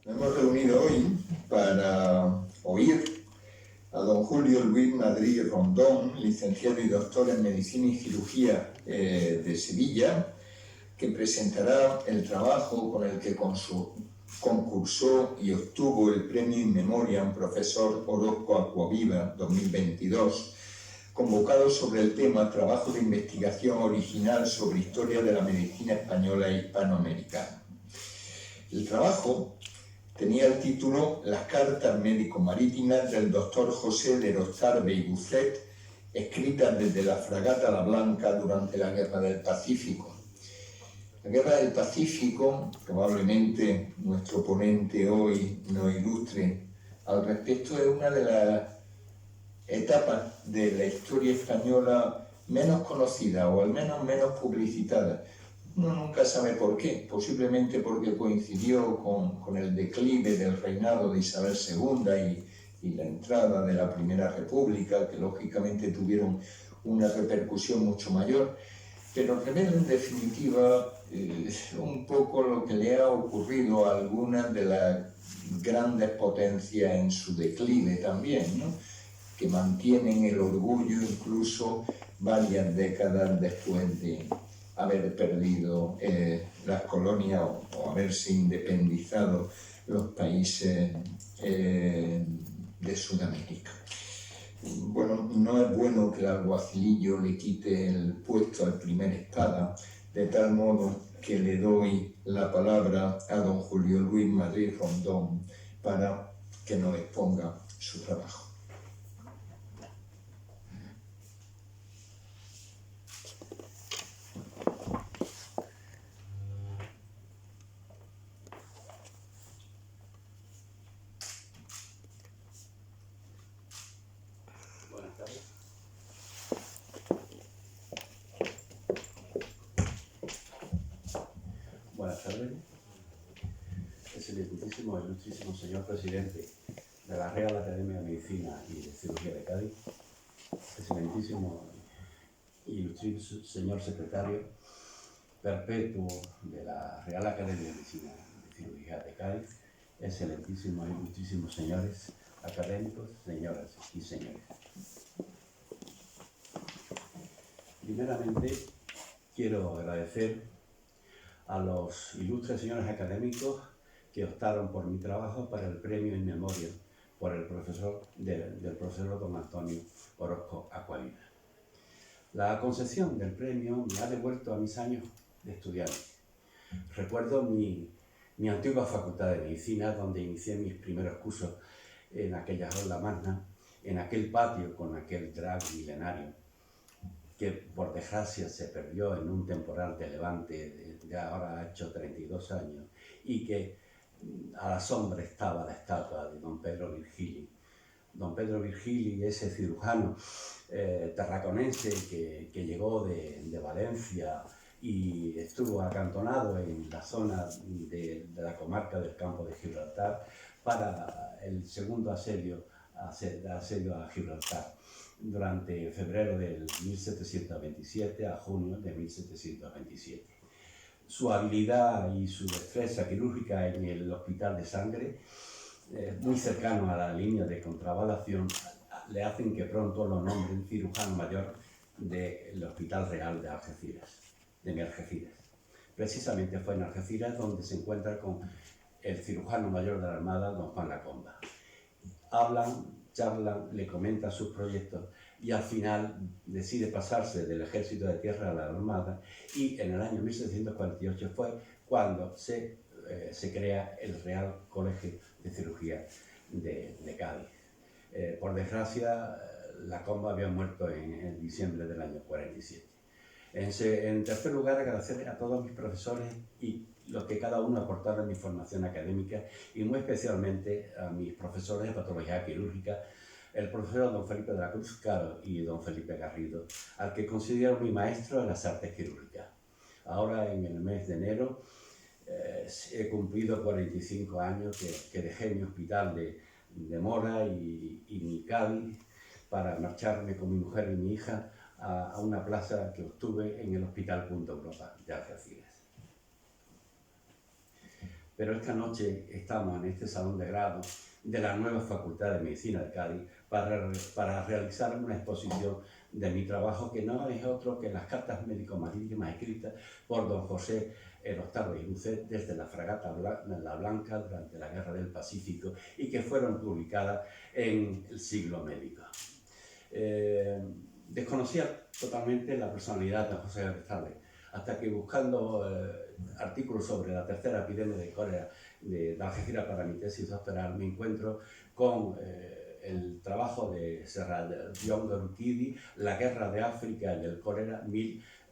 Nos hemos reunido hoy para oír a don Julio Luis Madrid Rondón, licenciado y doctor en Medicina y Cirugía de Sevilla, que presentará el trabajo con el que concursó y obtuvo el premio In Memoriam Profesor Orozco Aquaviva 2022, convocado sobre el tema Trabajo de investigación original sobre historia de la medicina española e hispanoamericana. El trabajo tenía el título Las cartas médico-marítimas del doctor José de Rostarbe y Bucet, escritas desde la fragata La Blanca durante la Guerra del Pacífico. La Guerra del Pacífico, probablemente nuestro ponente hoy nos ilustre al respecto, es una de las etapas de la historia española menos conocida o al menos menos publicitada. Uno nunca sabe por qué, posiblemente porque coincidió con el declive del reinado de Isabel II y la entrada de la Primera República, que lógicamente tuvieron una repercusión mucho mayor, pero revela en definitiva un poco lo que le ha ocurrido a algunas de las grandes potencias en su declive también, ¿no? Que mantienen el orgullo incluso varias décadas después de haber perdido las colonias o haberse independizado los países de Sudamérica. Bueno, no es bueno que el alguacilillo le quite el puesto al primer espada, de tal modo que le doy la palabra a don Julio Luis Madrid Rondón para que nos exponga su trabajo. Buenas tardes. Excelentísimo, ilustrísimo señor presidente de la Real Academia de Medicina y de Cirugía de Cádiz, excelentísimo ilustrísimo señor secretario perpetuo de la Real Academia de Medicina y de Cirugía de Cádiz, excelentísimos ilustrísimos señores académicos, señoras y señores. Primeramente, quiero agradecer a los ilustres señores académicos que optaron por mi trabajo para el premio In Memoriam por el profesor del profesor don Antonio Orozco Aquaviva. La concesión del premio me ha devuelto a mis años de estudiante. Recuerdo mi antigua facultad de medicina, donde inicié mis primeros cursos en aquella aula magna, en aquel patio con aquel drag milenario, que por desgracia se perdió en un temporal de levante, ya ahora ha hecho 32 años, y que a la sombra estaba la estatua de don Pedro Virgili. Don Pedro Virgili, ese cirujano tarraconense que llegó de Valencia y estuvo acantonado en la zona de la comarca del Campo de Gibraltar para el segundo asedio a Gibraltar, durante febrero del 1727 a junio de 1727. Su habilidad y su destreza quirúrgica en el Hospital de Sangre, muy cercano a la línea de contravalación, le hacen que pronto lo nombren cirujano mayor del Hospital Real de Algeciras, de Algeciras. Precisamente fue en Algeciras donde se encuentra con el cirujano mayor de la Armada, don Juan Lacomba. Hablan, charlan, le comentan sus proyectos y al final decide pasarse del ejército de tierra a la armada, y en el año 1748 fue cuando se crea el Real Colegio de Cirugía de Cádiz. Por desgracia, Lacomba había muerto en diciembre del año 47. En tercer lugar, agradecer a todos mis profesores y los que cada uno aportaron en mi formación académica, y muy especialmente a mis profesores de patología quirúrgica, el profesor don Felipe de la Cruz Caro y don Felipe Garrido, al que considero mi maestro en las artes quirúrgicas. Ahora, en el mes de enero, he cumplido 45 años que dejé mi hospital de Mora y mi Cádiz para marcharme con mi mujer y mi hija a una plaza que obtuve en el Hospital Punta Europa de Algeciras. pero esta noche estamos en este salón de grado de la nueva Facultad de Medicina de Cádiz para realizar una exposición de mi trabajo, que no es otro que las cartas médico-marítimas escritas por don José Erostarbe y Bucet desde la fragata La Blanca durante la Guerra del Pacífico y que fueron publicadas en el Siglo Médico. Desconocía totalmente la personalidad de José Erostarbe, hasta que buscando artículos sobre la tercera epidemia de cólera de Algeciras para mi tesis doctoral, me encuentro con el trabajo de Serrallón de Urquidi, La guerra de África y el cólera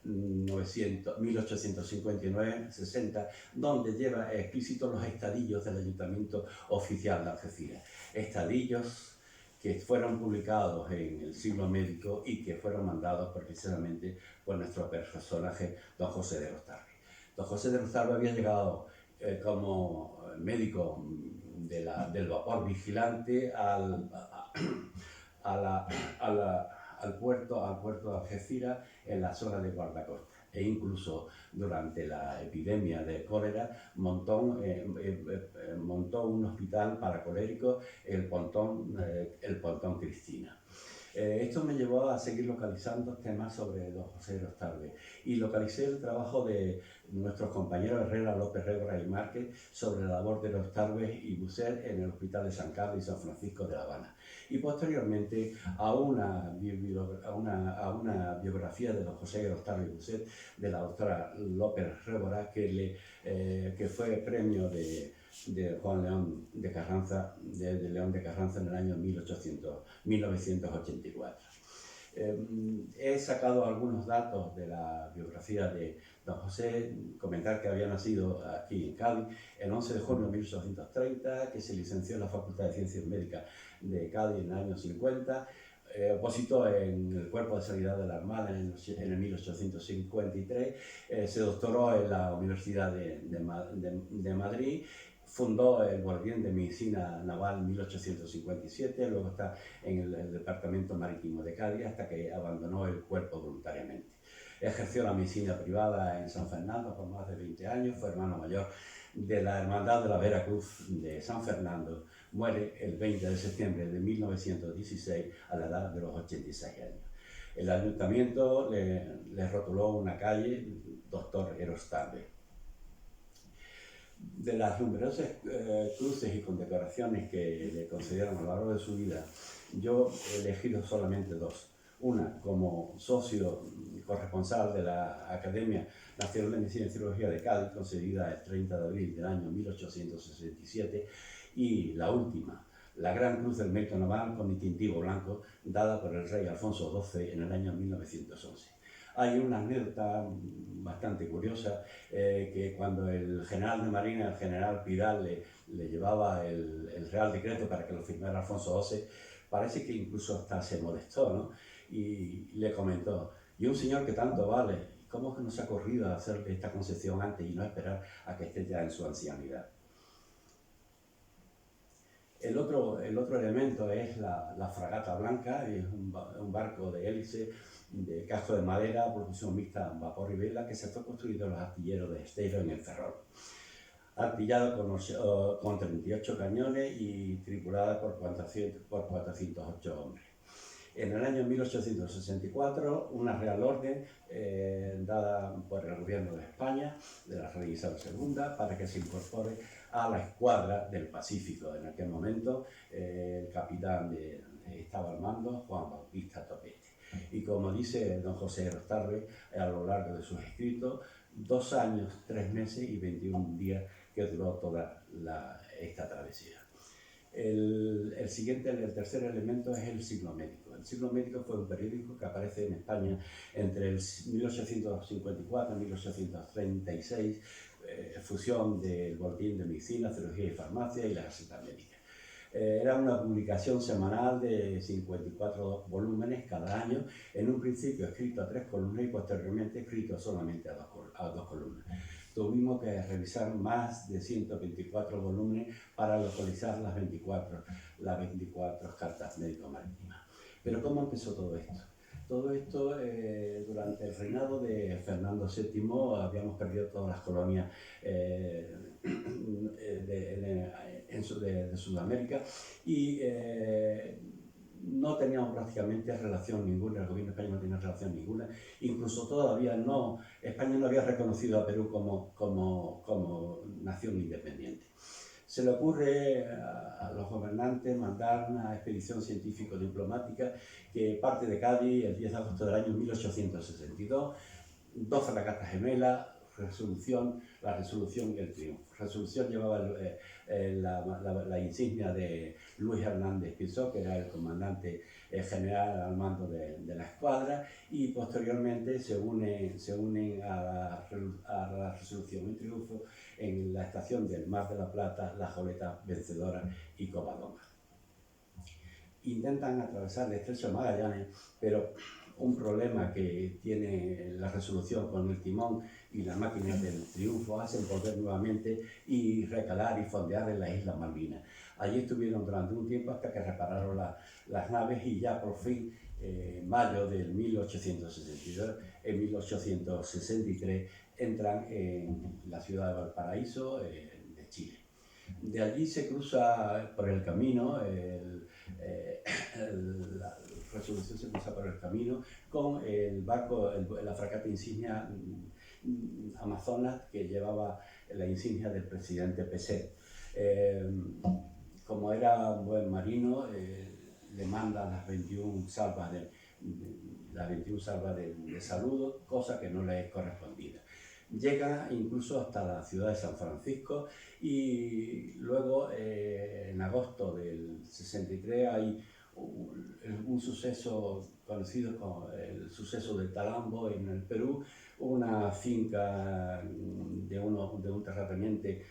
1859-60, donde lleva explícitos los estadillos del Ayuntamiento Oficial de Algeciras. Estadillos que fueron publicados en el Siglo Médico y que fueron mandados precisamente por nuestro personaje, don José de Erostarbe. Don José de Erostarbe había llegado como médico del vapor vigilante al puerto de Algeciras en la zona de guardacosta, e incluso durante la epidemia de cólera montó un hospital para coléricos, el Pontón Cristina. Esto me llevó a seguir localizando temas sobre don José Erostarbe y localicé el trabajo de nuestros compañeros Herrera, López Rébora y Márquez sobre la labor de Erostarbe y Bucet en el Hospital de San Carlos y San Francisco de La Habana, y posteriormente a una biografía de don José Erostarbe y Bucet de la doctora López Rébora, que fue premio de Juan León de Carranza, de León de Carranza en el año 1984. He sacado algunos datos de la biografía de don José, comentar que había nacido aquí en Cádiz el 11 de junio de 1830, que se licenció en la Facultad de Ciencias Médicas de Cádiz en el año 50, opositó en el Cuerpo de Sanidad de la Armada en el 1853, se doctoró en la Universidad de Madrid, fundó el Guardián de Medicina Naval en 1857, luego está en el Departamento Marítimo de Cádiz hasta que abandonó el cuerpo voluntariamente. Ejerció la medicina privada en San Fernando por más de 20 años, fue hermano mayor de la Hermandad de la Vera Cruz de San Fernando, muere el 20 de septiembre de 1916 a la edad de los 86 años. El ayuntamiento le rotuló una calle Doctor Erostarbe. De las numerosas cruces y condecoraciones que le concedieron a lo largo de su vida, yo he elegido solamente dos. Una como socio corresponsal de la Academia Nacional de Medicina y Cirugía de Cádiz, concedida el 30 de abril del año 1867, y la última, la Gran Cruz del Mérito Naval con distintivo blanco, dada por el rey Alfonso XII en el año 1911. Hay una anécdota bastante curiosa, que cuando el general de Marina, el general Pidal, le llevaba el Real Decreto para que lo firmara Alfonso XII, parece que incluso hasta se molestó, ¿no? Y le comentó: y un señor que tanto vale, ¿cómo es que no se ha corrido a hacerle esta concesión antes y no esperar a que esté ya en su ancianidad? El otro elemento es la fragata blanca, es un barco de hélice de casco de madera, propulsión mixta, vapor y vela, que se fue construido en los astilleros de Esteiro en el Ferrol. Artillado con 38 cañones y tripulada por 408 hombres. En el año 1864, una real orden dada por el gobierno de España, de la reina Isabel II, para que se incorpore a la escuadra del Pacífico. En aquel momento, el capitán estaba al mando, Juan Bautista Topete. Y como dice don José Erostarbe a lo largo de sus escritos, 2 años, 3 meses y 21 días que duró toda esta travesía. El tercer elemento es el Siglo Médico. El Siglo Médico fue un periódico que aparece en España entre el 1854 y 1836, fusión del Boletín de Medicina, Cirugía y Farmacia y la Gaceta Médica. Era una publicación semanal de 54 volúmenes cada año, en un principio escrito a 3 columnas y posteriormente escrito solamente a 2 columnas. Tuvimos que revisar más de 124 volúmenes para localizar las 24 cartas médico-marítimas. Pero ¿cómo empezó todo esto? todo esto durante el reinado de Fernando VII habíamos perdido todas las colonias de Sudamérica y no teníamos prácticamente relación ninguna, el gobierno español no tenía relación ninguna, incluso todavía no, España no había reconocido a Perú como nación independiente. Se le ocurre a los gobernantes mandar una expedición científico-diplomática que parte de Cádiz el 10 de agosto del año 1862, 2 fragatas gemelas, la resolución y el triunfo. Resolución llevaba la insignia de Luis Hernández Pinzón, que era el comandante general al mando de la escuadra, y posteriormente se unen a la resolución y triunfo en la estación del Mar de la Plata, La Goleta Vencedora y Covadonga. Intentan atravesar el estrecho de Magallanes, pero un problema que tiene la resolución con el timón y la máquina del triunfo hacen volver nuevamente y recalar y fondear en las Islas Malvinas. Allí estuvieron durante un tiempo hasta que repararon las naves y ya por fin, en mayo del 1862, en 1863, entran en la ciudad de Valparaíso, de Chile. De allí se cruza por el camino, la resolución se cruza por el camino con el barco, la fragata insignia Amazonas, que llevaba la insignia del presidente Peset. Como era un buen marino, le manda las 21 salvas de saludo, cosa que no le es correspondida. Llega incluso hasta la ciudad de San Francisco y luego en agosto del 63 hay un suceso conocido como el suceso de Talambo en el Perú, una finca de un terrateniente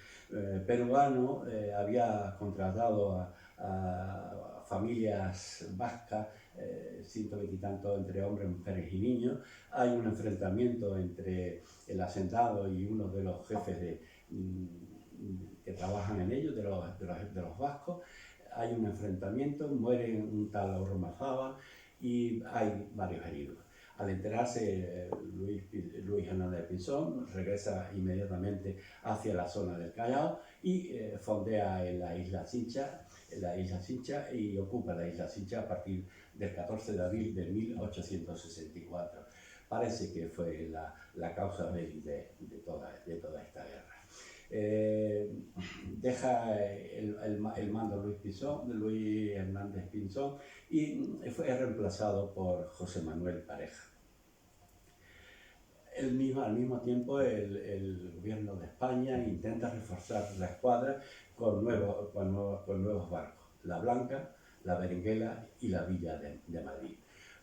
peruano había contratado a familias vascas, 120 y tanto entre hombres, mujeres y niños. Hay un enfrentamiento entre el hacendado y uno de los jefes que trabajan en ello, de los vascos. Hay un enfrentamiento, muere un tal Ormazábal y hay varios heridos. Al enterarse, Luis Hernández Pinzón regresa inmediatamente hacia la zona del Callao y fondea en la isla Chincha, y ocupa la isla Chincha a partir del 14 de abril de 1864. Parece que fue la causa de toda esta guerra. Deja el mando Luis Hernández Pinzón y fue reemplazado por José Manuel Pareja. Al mismo tiempo, el gobierno de España intenta reforzar la escuadra con nuevos barcos, la Blanca, la Berenguela y la Villa de Madrid.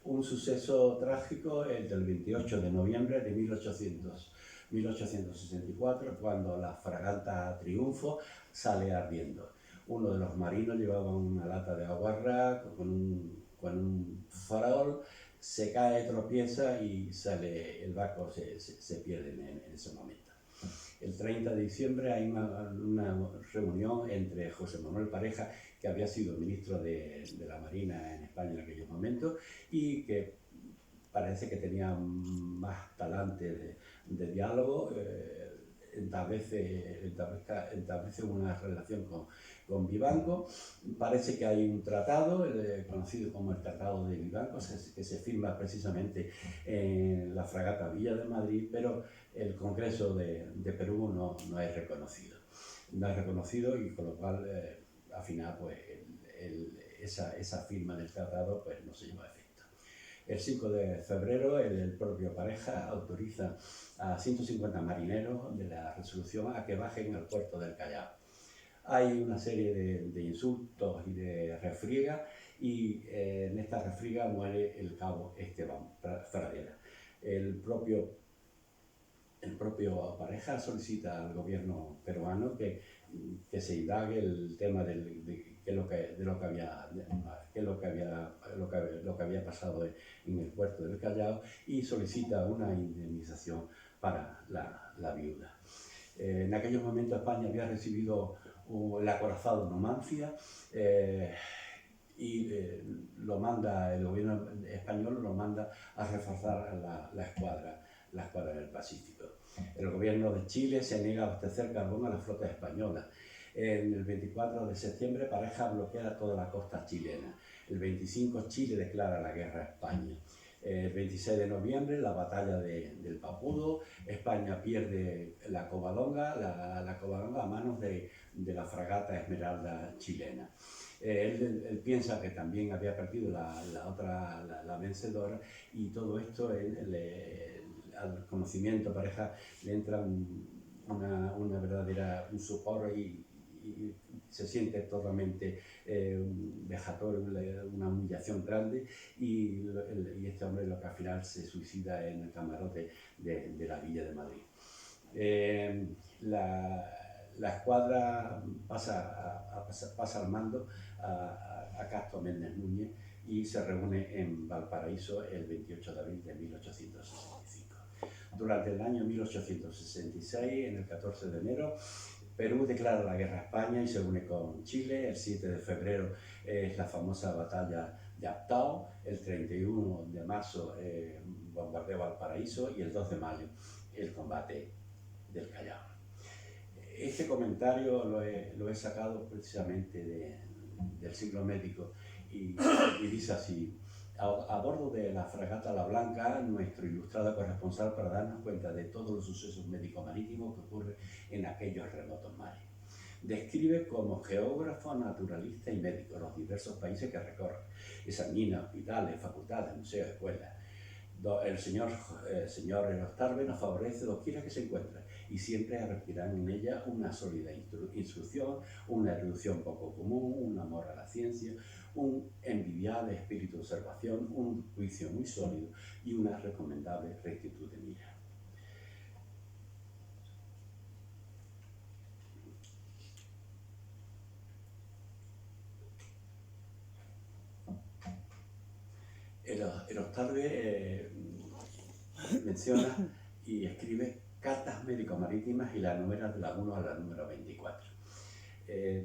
Un suceso trágico, el del 28 de noviembre de 1864, cuando la fragata Triunfo sale ardiendo. Uno de los marinos llevaba una lata de aguarrá con un farol, se cae, tropieza y el barco se pierde en ese momento. El 30 de diciembre hay una reunión entre José Manuel Pareja, que había sido ministro de la Marina en España en aquellos momentos y que parece que tenía más talante de diálogo, establece una relación con Vivanco. Parece que hay un tratado, conocido como el Tratado de Vivanco, que se firma precisamente en la fragata Villa de Madrid, pero el Congreso de Perú no es reconocido. No es reconocido y con lo cual, al final, pues, esa firma del tratado pues, no se lleva a efecto. El 5 de febrero, el propio Pareja autoriza a 150 marineros de la resolución a que bajen al puerto del Callao. Hay una serie de insultos y de refriegas y en esta refriega muere el cabo Esteban Pradera. El propio Pareja solicita al gobierno peruano que se indague el tema de lo que había pasado en el puerto del Callao y solicita una indemnización para la viuda. En aquellos momentos España había recibido el acorazado Numancia y lo manda, el gobierno español lo manda a reforzar la escuadra del Pacífico. El gobierno de Chile se niega a abastecer carbón a la flota española. En el 24 de septiembre, Pareja bloquea toda la costa chilena. El 25, Chile declara la guerra a España. El 26 de noviembre, la batalla del Papudo, España pierde la Covadonga a manos de la fragata Esmeralda chilena. Él piensa que también había perdido la vencedora, y todo esto al conocimiento Pareja le entra una verdadera un sopor y se siente totalmente vejatorio, una humillación grande, y este hombre lo que al final se suicida en el camarote de la Villa de Madrid. La escuadra pasa al mando a Castro Méndez Núñez y se reúne en Valparaíso el 28 de abril de 1865. Durante el año 1866, en el 14 de enero, Perú declara la guerra a España y se une con Chile. El 7 de febrero es la famosa batalla de Aptao. El 31 de marzo, bombardeo Valparaíso, y el 2 de mayo, el combate del Callao. Este comentario lo he sacado precisamente del Siglo Médico y dice así: a bordo de la fragata La Blanca, nuestro ilustrado corresponsal, para darnos cuenta de todos los sucesos médico-marítimos que ocurren en aquellos remotos mares. Describe como geógrafo, naturalista y médico los diversos países que recorre. Examina hospitales, facultades, museos, escuelas. El señor Elostarbe nos favorece doquiera que se encuentra, y siempre respirarán en ella una sólida instrucción, una erudición poco común, un amor a la ciencia, un envidiable espíritu de observación, un juicio muy sólido y una recomendable rectitud de mira. Elostarbe menciona y escribe cartas médico-marítimas y las numera de la 1 a la número 24.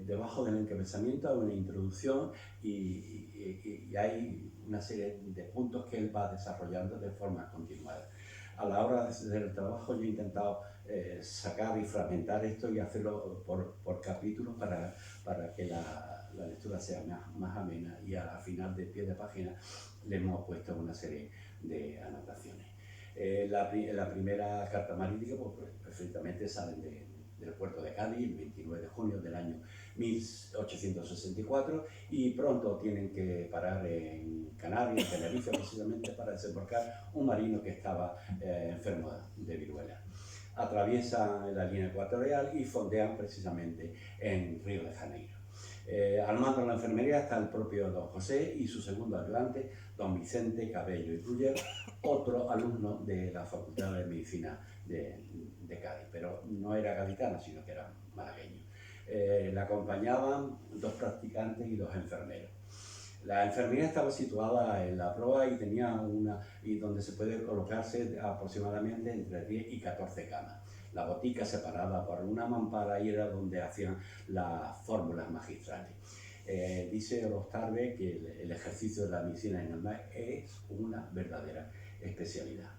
Debajo del encabezamiento hay una introducción y hay una serie de puntos que él va desarrollando de forma continuada. A la hora de hacer el trabajo yo he intentado sacar y fragmentar esto y hacerlo por capítulos para que la lectura sea más amena, y al final, de pie de página, le hemos puesto una serie de anotaciones. La primera carta marítima, pues perfectamente salen del puerto de Cádiz el 29 de junio del año 1864, y pronto tienen que parar en Canarias, en Tenerife, precisamente para desembarcar un marino que estaba enfermo de viruela. Atraviesan la línea ecuatorial y fondean precisamente en Río de Janeiro. Al mando de la enfermería está el propio don José y su segundo ayudante, don Vicente Cabello y Ruller, otro alumno de la Facultad de Medicina de Cádiz, pero no era gaditano, sino que era malagueño. Le acompañaban 2 practicantes y 2 enfermeros. La enfermería estaba situada en la proa y tenía donde se puede colocarse aproximadamente entre 10 y 14 camas. La botica separada por una mampara, y era donde hacían las fórmulas magistrales. Dice Elostarbe que el ejercicio de la medicina en el mar es una verdadera especialidad.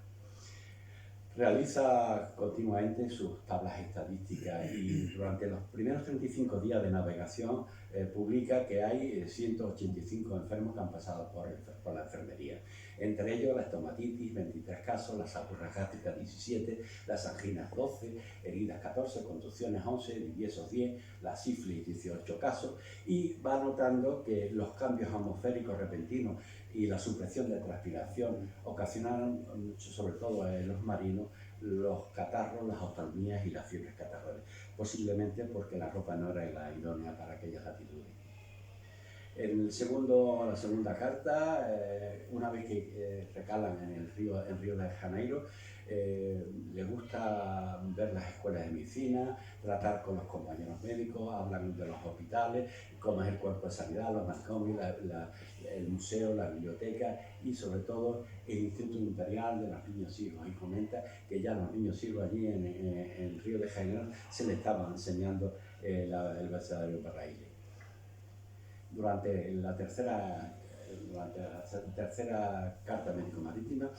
Realiza continuamente sus tablas estadísticas y durante los primeros 35 días de navegación publica que hay 185 enfermos que han pasado por la enfermería. Entre ellos la estomatitis, 23 casos, las apurras gástricas, 17, las anginas, 12, heridas, 14, contusiones, 11, diviesos, 10, la sífilis, 18 casos, y va notando que los cambios atmosféricos repentinos y la supresión de transpiración ocasionaron, sobre todo en los marinos, los catarros, las oftalmías y las fiebres catarrales, posiblemente porque la ropa no era la idónea para aquellas latitudes. En la segunda carta, una vez que recalan en Río de Janeiro, le gusta ver las escuelas de medicina, tratar con los compañeros médicos, hablan de los hospitales, cómo es el cuerpo de sanidad, los manicomios, el museo, la biblioteca y sobre todo el Instituto Imperial de los Niños Ciegos. Y comenta que ya los niños ciegos allí en Río de Janeiro se les estaba enseñando el abecedario braille. durante la tercera carta médico-marítima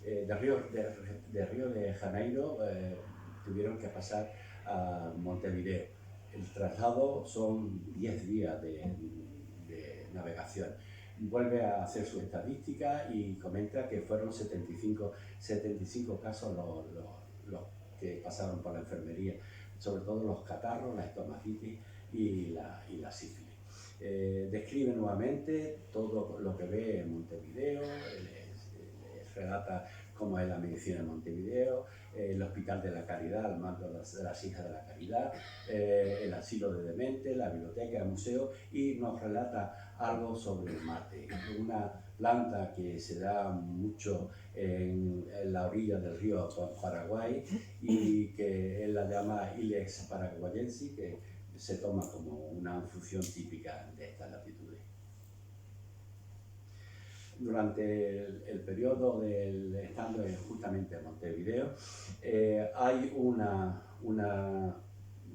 de Río de Janeiro tuvieron que pasar a Montevideo. El traslado son 10 días de navegación. Vuelve a hacer su estadística y comenta que fueron 75 casos los que pasaron por la enfermería, sobre todo los catarros, la estomacitis y la sífilis. Describe nuevamente todo lo que ve en Montevideo, les relata cómo es la medicina en Montevideo, el Hospital de la Caridad, al mando de las Hijas de la Caridad, el asilo de dementes, la biblioteca, el museo, y nos relata algo sobre el mate, una planta que se da mucho en la orilla del río Paraguay y que él la llama Ilex paraguayensis, que se toma como una infusión típica de estas latitudes. Durante el periodo estando justamente en Montevideo, hay una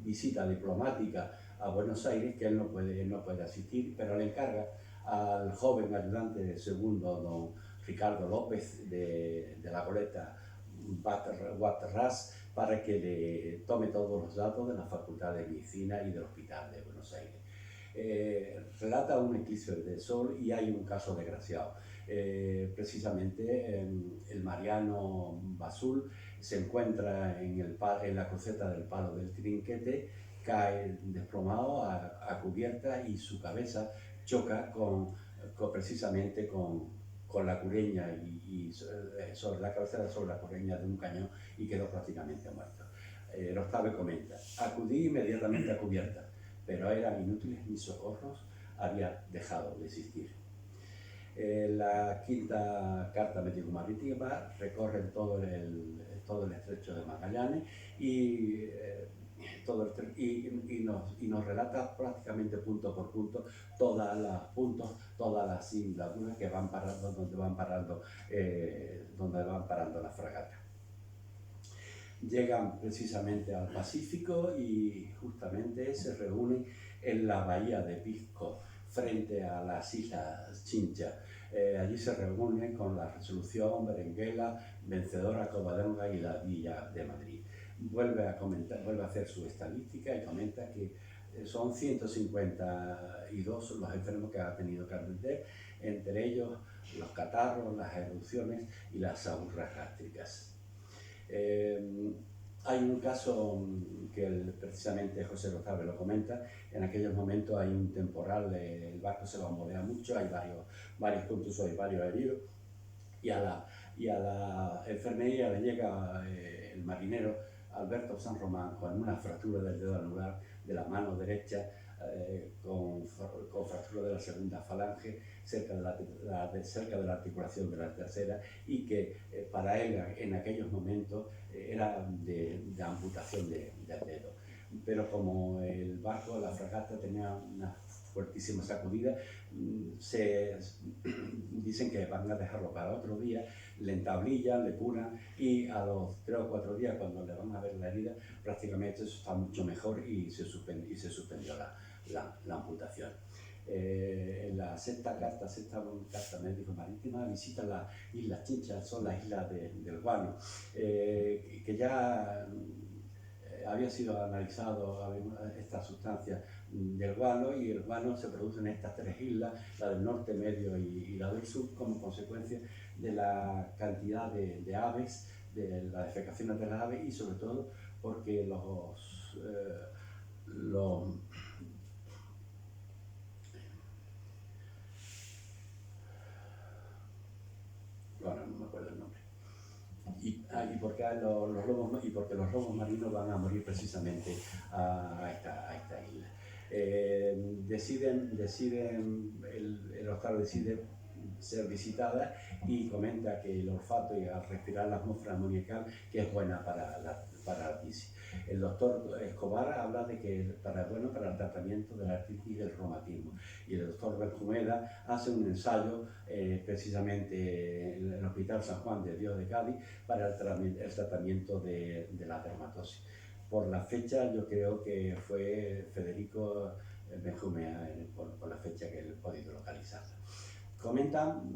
visita diplomática a Buenos Aires que él no puede asistir, pero le encarga al joven ayudante segundo, don Ricardo López de la goleta Waterras, para que le tome todos los datos de la Facultad de Medicina y del Hospital de Buenos Aires. Relata un eclipse de sol y hay un caso desgraciado. Precisamente el Mariano Basul se encuentra en la cruceta del Palo del Trinquete, cae desplomado a cubierta y su cabeza choca precisamente con la cureña y sobre la cabeza sobre la cureña de un cañón y quedó prácticamente muerto. Rostave comenta: acudí inmediatamente a cubierta, pero eran inútiles, mis socorros habían dejado de existir. La quinta carta médico-marítima recorre todo el estrecho de Magallanes y nos relata prácticamente punto por punto todas las islas que van parando, donde van parando las fragatas. Llegan precisamente al Pacífico y justamente se reúnen en la bahía de Pisco, frente a las islas Chincha. Allí se reúnen con la resolución Berenguela, Vencedora, Covadonga y la Villa de Madrid. Vuelve a hacer su estadística y comenta que son 152 los enfermos que ha tenido que atender, entre ellos los catarros, las erupciones y las aburras gástricas. Hay un caso que precisamente José Rostave lo comenta. En aquellos momentos hay un temporal, el barco se bambolea mucho, hay varios contusos, hay varios heridos, y a la enfermería le llega el marinero Alberto San Román con una fractura del dedo anular de la mano derecha, con fractura de la segunda falange cerca de la articulación de la tercera, y que para él en aquellos momentos era de amputación del dedo. Pero como el barco, la fragata, tenía una fuertísima sacudida, dicen que van a dejarlo para otro día, le entablillan, le curan, y a los 3 o 4 días, cuando le van a ver la herida, prácticamente eso está mucho mejor y se suspendió la amputación. En la sexta carta médico-marítima visita las islas Chincha, son las islas del Guano, que ya había sido analizado esta sustancia del guano, y el guano se produce en estas 3 islas, la del norte, medio y la del sur, como consecuencia de la cantidad de aves, de las defecaciones de las aves, y sobre todo porque bueno, no me acuerdo el nombre. Porque los lobos marinos van a morir precisamente a esta isla. El hostal decide ser visitada y comenta que el olfato, y al respirar la atmósfera amoniacal, que es buena para la tisis. El doctor Escobar habla de que es bueno para el tratamiento de la artritis y del reumatismo, y el doctor Benjumeda hace un ensayo precisamente en el Hospital San Juan de Dios de Cádiz para el tratamiento de la dermatosis. Por la fecha, yo creo que fue Federico Benjumea por la fecha que he podido localizarla. Comentan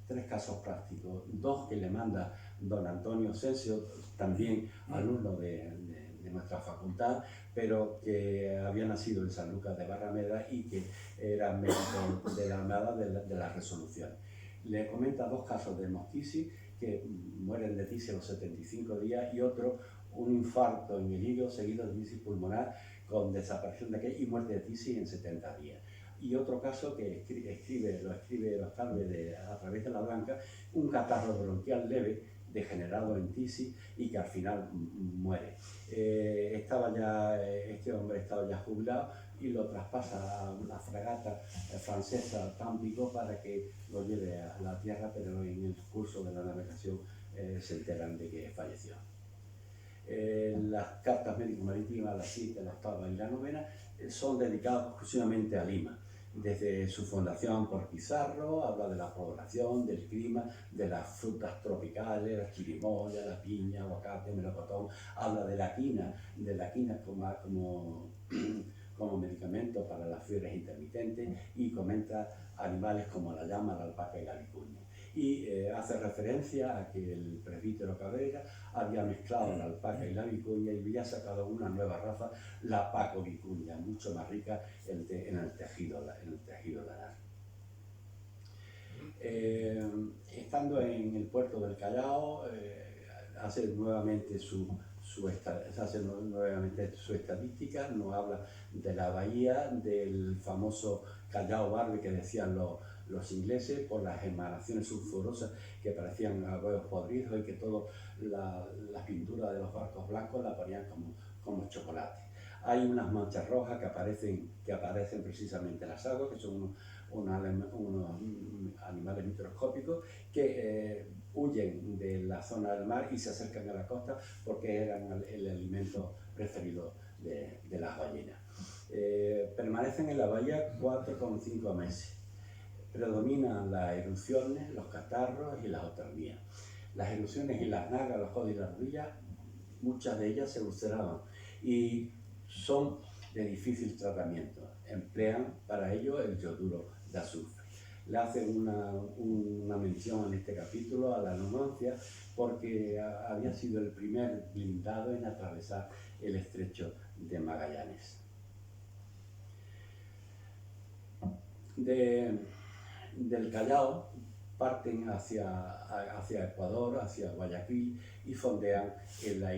3 casos prácticos, 2 que le manda don Antonio Sensio, también alumno de nuestra facultad, pero que había nacido en San Lucas de Barrameda y que era médico de la Armada de la Resolución. Le comenta 2 casos de hemoptisis, que mueren de tisis a los 75 días, y otro, un infarto en el hígado seguido de tisis pulmonar con desaparición de aquel y muerte de tisis en 70 días. Y otro caso que lo escribe Octavio a través de la Blanca, un catarro bronquial leve degenerado en tisis y que al final muere. Este hombre estaba ya jubilado y lo traspasa a la fragata francesa Tampico para que lo lleve a la tierra, pero en el curso de la navegación se enteran de que falleció. Las cartas médico-marítimas, la 7, la 8 y la 9, son dedicadas exclusivamente a Lima. Desde su fundación por Pizarro, habla de la población, del clima, de las frutas tropicales, la chirimoya, la piña, aguacate, melocotón, habla de la quina como medicamento para las fiebres intermitentes, y comenta animales como la llama, la alpaca y la vicuña. Y hace referencia a que el presbítero Cabrera había mezclado la alpaca y la vicuña y había sacado una nueva raza, la paco-vicuña, mucho más rica en el tejido lanar. Estando en el puerto del Callao, hace nuevamente su estadística, nos habla de la bahía, del famoso Callao Barbe que decían los ingleses, por las emanaciones sulfurosas que parecían a huevos podridos, y que toda la pintura de los barcos blancos la ponían como chocolate. Hay unas manchas rojas que aparecen precisamente en las aguas, que son unos animales microscópicos que huyen de la zona del mar y se acercan a la costa porque eran el alimento preferido de las ballenas. Permanecen en la bahía 4,5 meses. Predominan las erupciones, los catarros y las otalmías. Las erupciones y las nagas, los codos y las rodillas, muchas de ellas se ulceraban y son de difícil tratamiento. Emplean para ello el yoduro de azufre. Le hacen una mención en este capítulo a la Numancia porque había sido el primer blindado en atravesar el estrecho de Magallanes. Del Callao parten hacia Ecuador, hacia Guayaquil, y fondean en la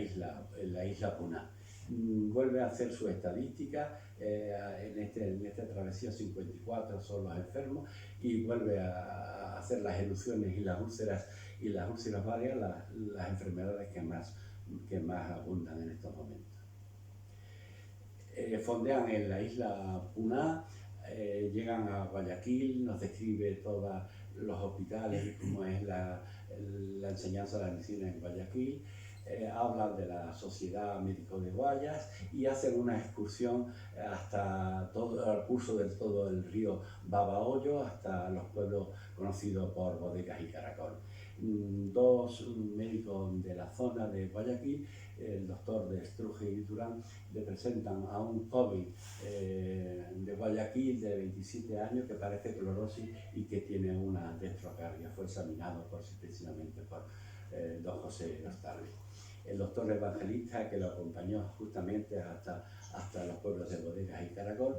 isla Puná. Vuelve a hacer su estadística, en esta travesía 54 son los enfermos, y vuelve a hacer las erupciones y las úlceras varias, las enfermedades que más abundan en estos momentos. Fondean en la isla Puná, llegan a Guayaquil, nos describe todos los hospitales y cómo es la enseñanza de la medicina en Guayaquil. Hablan de la Sociedad Médico de Guayas y hacen una excursión hasta el curso de todo el río Babahoyo, hasta los pueblos conocidos por Bodegas y Caracol. 2 médicos de la zona de Guayaquil, el doctor de Estruje y Durán, le presentan a un joven de Guayaquil de 27 años que parece clorosis y que tiene una dextrocardia. Fue examinado precisamente por don José Octavio. El doctor evangelista, que lo acompañó justamente hasta los pueblos de Bodegas y Caracol,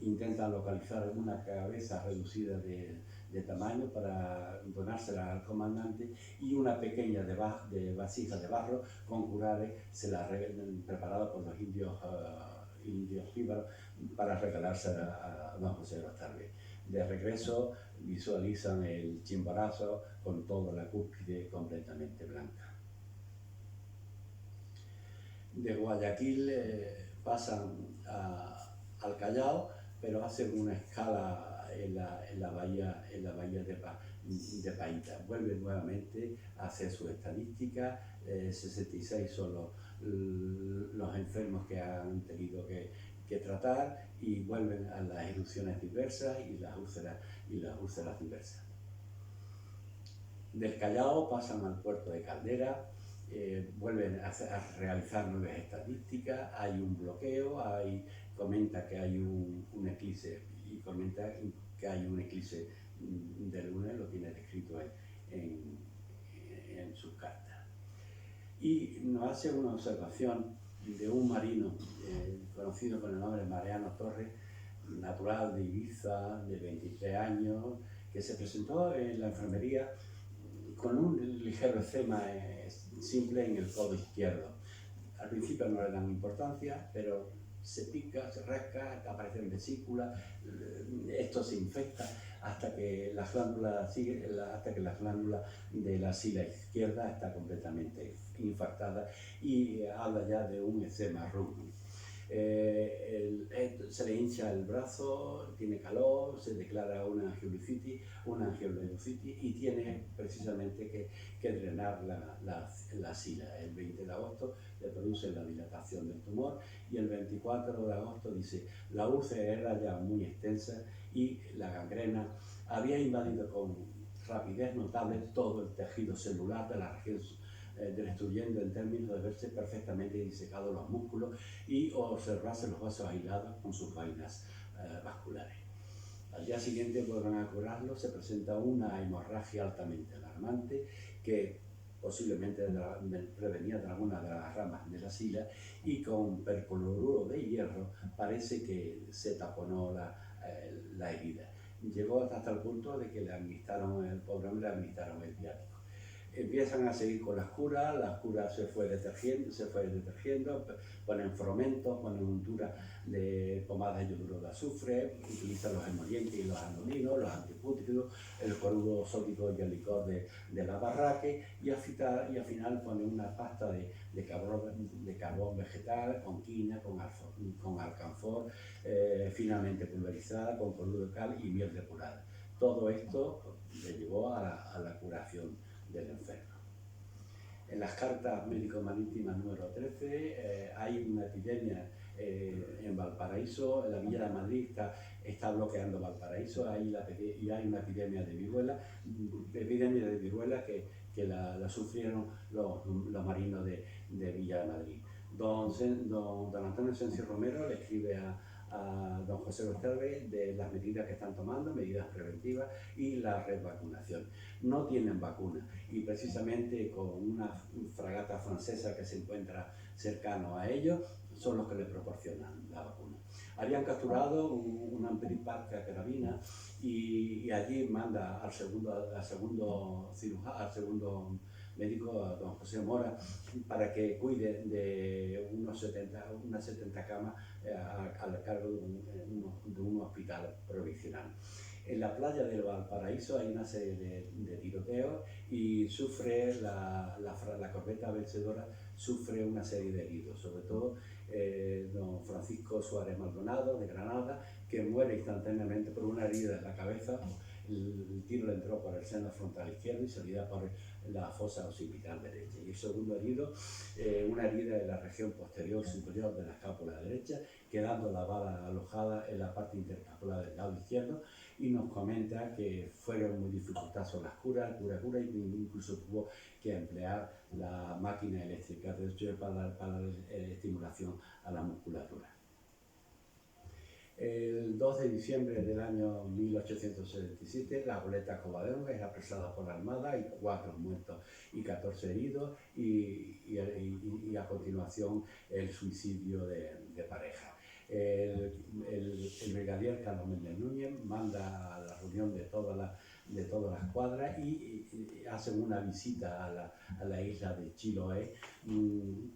intentan localizar una cabeza reducida de tamaño para donársela al comandante, y una pequeña de vasija de barro con curare se la preparada por los indios jíbaros para regalársela a don José Octavio. De regreso visualizan el Chimborazo con toda la cúspide completamente blanca. De Guayaquil pasan al Callao, pero hacen una escala en la bahía de Paita. Vuelven nuevamente a hacer su estadística, 66 son los enfermos que han tenido que tratar, y vuelven a las erupciones diversas y las úlceras diversas. Del Callao pasan al puerto de Caldera, vuelven a realizar nuevas estadísticas, hay un bloqueo, hay comenta que hay un eclipse y comenta que hay un eclipse de luna, lo tiene descrito en sus cartas. Y nos hace una observación de un marino conocido con el nombre de Mariano Torres, natural de Ibiza, de 23 años, que se presentó en la enfermería con un ligero eczema simple en el codo izquierdo. Al principio no le dan importancia, pero se pica, se rasca, aparecen vesículas, esto se infecta hasta que la glándula de la axila izquierda está completamente infartada y habla ya de un eczema rugum. Se le hincha el brazo, tiene calor, se declara una angioleucitis y tiene precisamente que drenar la axila. El 20 de agosto le produce la dilatación del tumor y el 24 de agosto dice la úlcera era ya muy extensa y la gangrena había invadido con rapidez notable todo el tejido celular de la región, destruyendo en términos de verse perfectamente disecados los músculos y observarse los vasos aislados con sus vainas vasculares. Al día siguiente vuelven a curarlo, se presenta una hemorragia altamente alarmante que posiblemente prevenía de alguna de las ramas de la axila y con percloruro de hierro parece que se taponó la herida. Llegó hasta el punto de que el pobre hombre le administraron el viático. Empiezan a seguir con las curas se fue detergiendo, ponen fromentos, ponen untura de pomada de yoduro de azufre, utilizan los emolientes y los anodinos, los antipútricos, el cloruro sódico y el licor de la barraque y al final ponen una pasta de carbón vegetal, con quina, con alcanfor, finamente pulverizada, con cloruro de cal y miel depurada. Todo esto le llevó a la curación del enfermo. En las cartas médico-marítimas número 13 hay una epidemia en Valparaíso, en la Villa de Madrid está bloqueando Valparaíso, y hay una epidemia de viruela que la sufrieron los marinos de Villa de Madrid. Don Antonio Sensi Romero le escribe a don José Westerbe de las medidas que están tomando, medidas preventivas y la revacunación. No tienen vacuna y precisamente con una fragata francesa que se encuentra cercano a ellos son los que le proporcionan la vacuna. Habían capturado una Amperiparca carabina y allí manda al segundo médico, a don José Mora, para que cuide de unas 70 camas al cargo de un hospital provisional. En la playa del Valparaíso hay una serie de tiroteos y sufre la corbeta vencedora sufre una serie de heridos, sobre todo don Francisco Suárez Maldonado de Granada, que muere instantáneamente por una herida en la cabeza. El tiro le entró por el seno frontal izquierdo y salida por la fosa occipital derecha. Y el segundo herido, una herida en la región posterior superior de la escápula derecha, quedando la bala alojada en la parte intercapular del lado izquierdo, y nos comenta que fueron muy dificultosas las curas, y incluso tuvo que emplear la máquina eléctrica de hecho para estimulación a la musculatura. El 2 de diciembre del año 1877, la goleta Covadonga es apresada por la Armada, hay 4 muertos y 14 heridos, y a continuación el suicidio de pareja. El brigadier Carlos Méndez Núñez manda a la reunión de todas las cuadras y hacen una visita a la isla de Chiloé,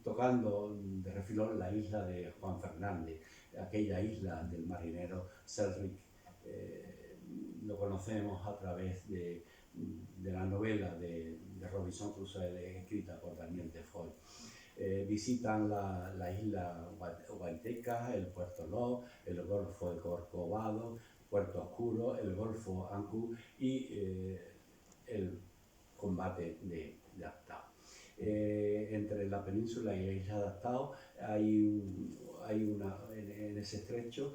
tocando de refilón la isla de Juan Fernández, aquella isla del marinero Selric. Lo conocemos a través de la novela de Robinson Crusoe escrita por Daniel Defoe. Visitan la isla Guaiteca, el Puerto Ló, el Golfo de Corcovado, Puerto Oscuro, el Golfo Ancú y el combate de Actao. Entre la península y la isla de Actao en ese estrecho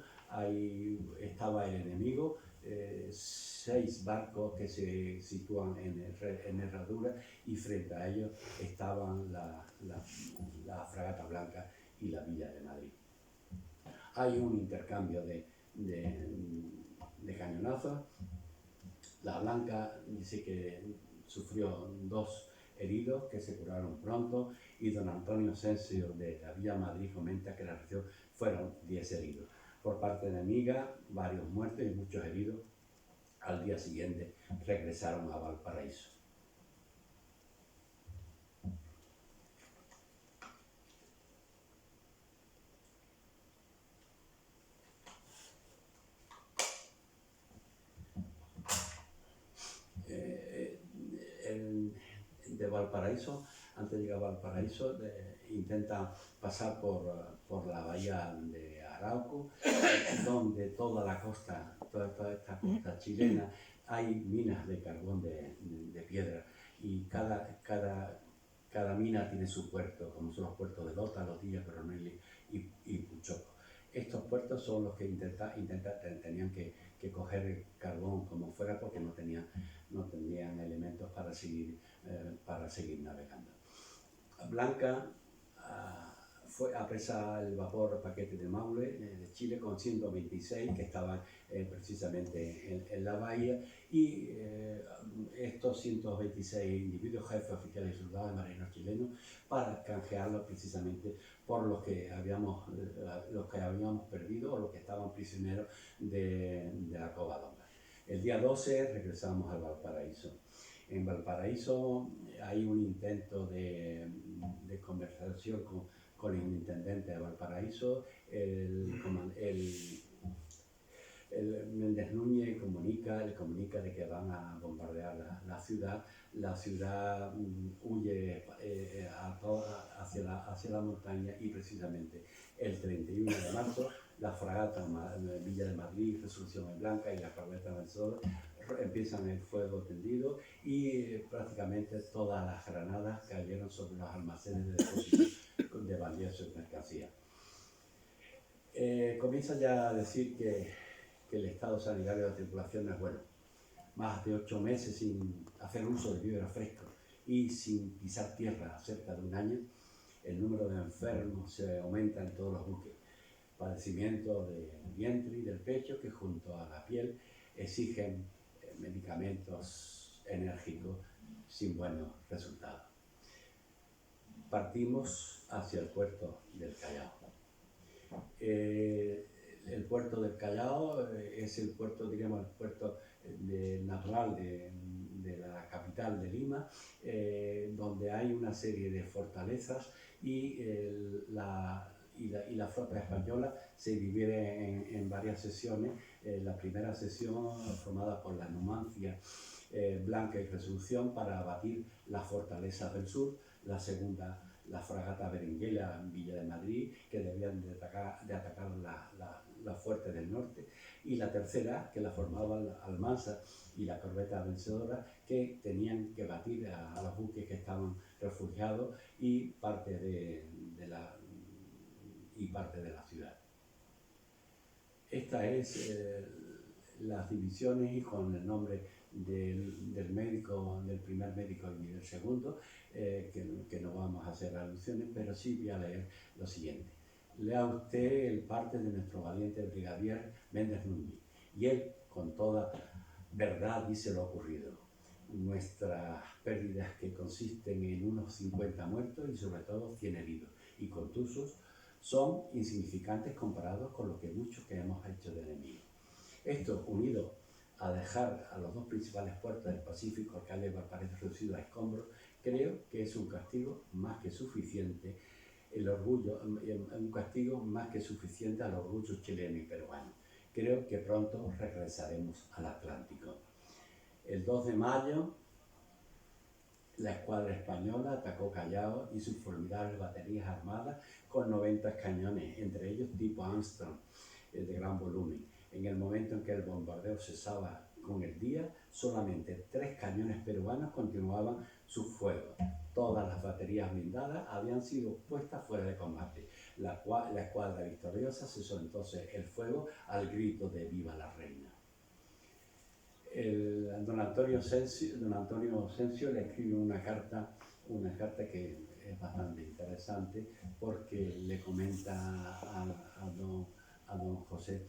estaba el enemigo, 6 barcos que se sitúan en herradura, y frente a ellos estaban la fragata Blanca y la Villa de Madrid. hay un intercambio de cañonazos. La Blanca dice que sufrió 2 heridos que se curaron pronto, y don Antonio Sensio de la Villa Madrid comenta que la región fueron 10 heridos. Por parte enemiga, varios muertos y muchos heridos. Al día siguiente regresaron a Valparaíso. De Valparaíso, antes de llegar a Valparaíso, intenta pasar por la bahía de Arauco, donde toda la costa, toda esta costa chilena, hay minas de carbón de piedra, y cada mina tiene su puerto, como son los puertos de Lota, Lotilla, Coronel y Puchoco. Estos puertos son los que tenían que coger el carbón como fuera, porque no tenían elementos para seguir navegando. Blanca fue apresa el vapor Paquete de Maule de Chile con 126 que estaban precisamente en la bahía, y estos 126 individuos, jefes, oficiales y soldados de marineros chilenos, para canjearlos precisamente por los que habíamos perdido o los que estaban prisioneros de la Covadonga. El día 12 regresamos al Valparaíso. En Valparaíso hay un intento de conversación con el intendente de Valparaíso. El Méndez Núñez le comunica de que van a bombardear la ciudad. La ciudad huye hacia la montaña, y precisamente el 31 de marzo la fragata Villa de Madrid, Resolución Blanca, y la corbeta Vencedora empiezan el fuego tendido, y prácticamente todas las granadas cayeron sobre los almacenes de depósitos de valiosa mercancía. Comienza ya a decir que el estado sanitario de la tripulación es bueno. Más de 8 meses sin hacer uso de víveres frescos y sin pisar tierra cerca de un año, el número de enfermos se aumenta en todos los buques. Padecimientos del vientre y del pecho que junto a la piel exigen medicamentos enérgicos sin buenos resultados. Partimos hacia el puerto del Callao. El puerto del Callao es el puerto, diríamos, el puerto natural de la capital de Lima, donde hay una serie de fortalezas, y la flota española se divide en varias sesiones. La primera sesión formada por la Numancia, Blanca y Resolución, para abatir las fortalezas del sur. La segunda, la fragata Berenguela en Villa de Madrid, que debían de atacar la fuerte del norte. Y la tercera, que la formaban la Almanza y la corbeta Vencedora, que tenían que batir a los buques que estaban refugiados y parte de la ciudad. Esta es las divisiones, y con el nombre del médico, del primer médico y del segundo, que no vamos a hacer alusiones, pero sí voy a leer lo siguiente. Lea usted el parte de nuestro valiente brigadier Méndez Núñez, y él, con toda verdad, dice lo ocurrido. Nuestras pérdidas, que consisten en unos 50 muertos y sobre todo 100 heridos y contusos, son insignificantes comparados con lo que muchos que hemos hecho de enemigo. Esto, unido a dejar a los 2 principales puertos del Pacífico, Alcalá y Valparaíso, reducidos a escombros, creo que es un castigo más que suficiente, un castigo más que suficiente al orgullo chileno y peruano. Creo que pronto regresaremos al Atlántico. El 2 de mayo, la escuadra española atacó Callao y sus formidables baterías armadas con 90 cañones, entre ellos tipo Armstrong, de gran volumen. En el momento en que el bombardeo cesaba con el día, solamente 3 cañones peruanos continuaban su fuego. Todas las baterías blindadas habían sido puestas fuera de combate. La escuadra victoriosa cesó entonces el fuego al grito de ¡Viva la Reina! Don Antonio Sensio le escribe una carta que es bastante interesante, porque le comenta a don José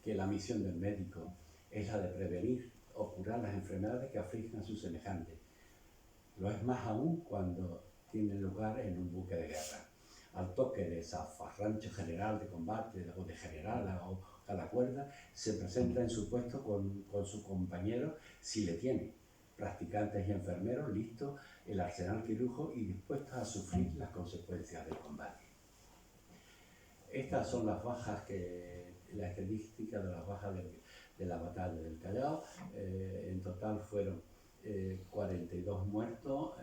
que la misión del médico es la de prevenir o curar las enfermedades que afligen a sus semejantes. Lo es más aún cuando tiene lugar en un buque de guerra. Al toque de zafarrancho general de combate o de general o a la cuerda, se presenta en su puesto con su compañero, si le tiene, practicantes y enfermeros listos, el arsenal quirúrgico y dispuestos a sufrir las consecuencias del combate. Estas son las bajas la estadística de las bajas de la batalla del Callao. En total fueron 42 muertos,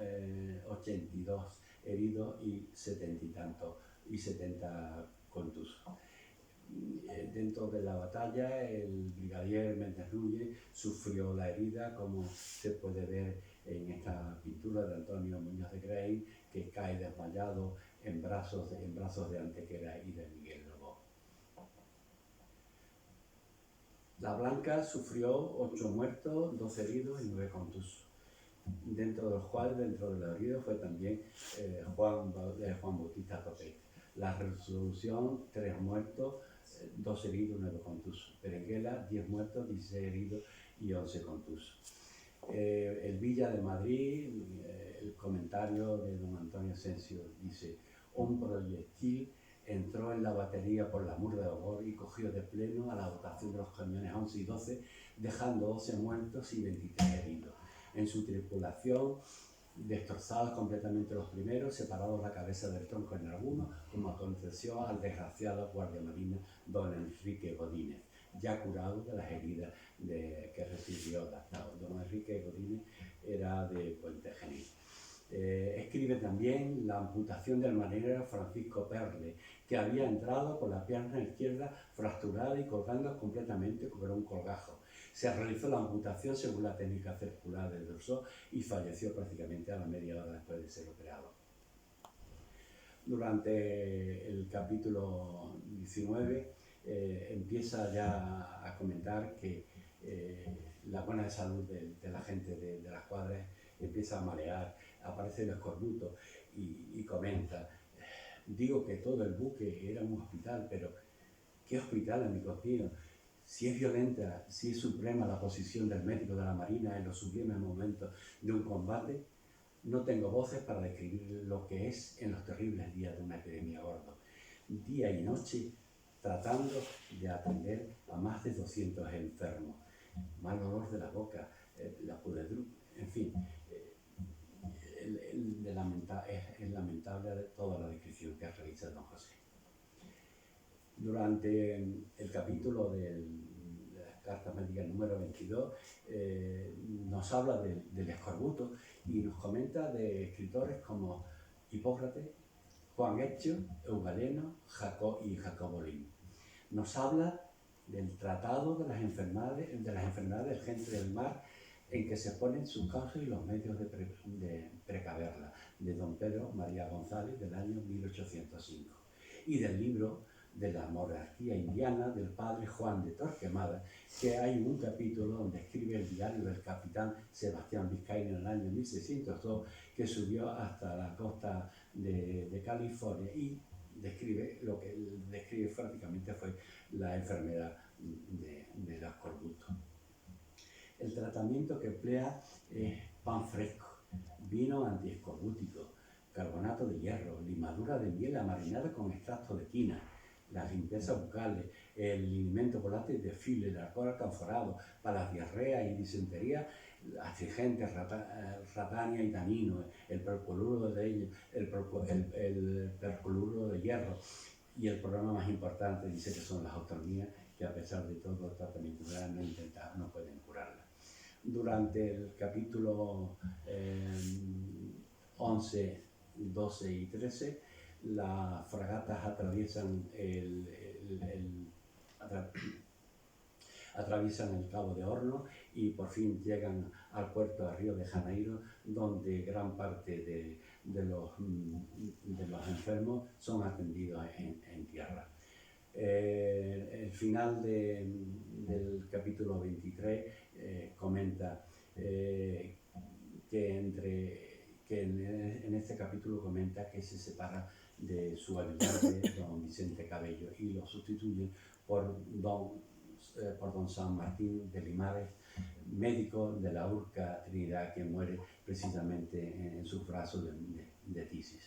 82 heridos y 70 contusos. Dentro de la batalla, el brigadier Méndez Núñez sufrió la herida, como se puede ver en esta pintura de Antonio Muñoz de Grey, que cae desmayado en brazos de Antequera y de Miguel Lobo. La Blanca sufrió 8 muertos, 2 heridos y 9 contusos. Dentro de los cuales, dentro de los heridos, fue también Juan Bautista Topete. La Resolución, 3 muertos, 2 heridos, 9 contusos. Berenguela, 10 muertos, 16 heridos y 11 contusos. El Villa de Madrid, el comentario de don Antonio Asensio dice: un proyectil entró en la batería por la Murga de Obor y cogió de pleno a la dotación de los camiones 11 y 12, dejando 12 muertos y 23 heridos. En su tripulación, destrozados completamente los primeros, separados la cabeza del tronco en algunos, como aconteció al desgraciado guardia marina don Enrique Godínez, ya curado de las heridas que recibió adaptado. Don Enrique Godínez era de Puente Genil. Escribe también la amputación del marinero Francisco Perle, que había entrado con la pierna izquierda fracturada y colgando completamente como un colgajo. Se realizó la amputación según la técnica circular del dorso y falleció prácticamente a la media hora después de ser operado. Durante el capítulo 19 empieza ya a comentar que la buena salud de la gente de las cuadras empieza a marear, aparece el escorbuto y comenta: digo que todo el buque era un hospital, pero ¿qué hospital, amigos míos? Si es violenta, si es suprema la posición del médico de la Marina en los sublimes momentos de un combate, no tengo voces para describir lo que es en los terribles días de una epidemia a bordo. Día y noche tratando de atender a más de 200 enfermos. Mal olor de la boca, la pudredumbre, en fin. Es lamentable toda la descripción que realiza don José. Durante el capítulo de las cartas médicas número 22 nos habla del escorbuto y nos comenta de escritores como Hipócrates, Juan Etio, Eugaleno y Jacobo Lin. Nos habla del tratado de las enfermedades del gente del mar, en que se ponen sus causas y los medios de precaverla, de don Pedro María González del año 1805, y del libro de la monarquía indiana del padre Juan de Torquemada, que hay un capítulo donde escribe el diario del capitán Sebastián Vizcaíno en el año 1602, que subió hasta la costa de California y describe lo que describe prácticamente fue la enfermedad del escorbuto. El tratamiento que emplea es pan fresco, vino antiescorbútico, carbonato de hierro, limadura de miel amarinada con extracto de quina, las limpiezas bucales, el linimento volátil de file, el alcohol alcanforado para las diarreas y disentería, astringentes, ratania y tanino, el percloruro de hierro, y el problema más importante dice que son las osteotomías, que a pesar de todo el tratamiento no pueden curarla. Durante el capítulo 11, 12 y 13, las fragatas atraviesan el Cabo de Hornos y por fin llegan al puerto de Río de Janeiro, donde gran parte de los enfermos son atendidos en tierra. El final del capítulo 23 comenta que en este capítulo comenta que se separa de su ayudante, don Vicente Cabello, y lo sustituyen por don San Martín de Limares, médico de la Urca Trinidad, que muere precisamente en sus brazos de tisis.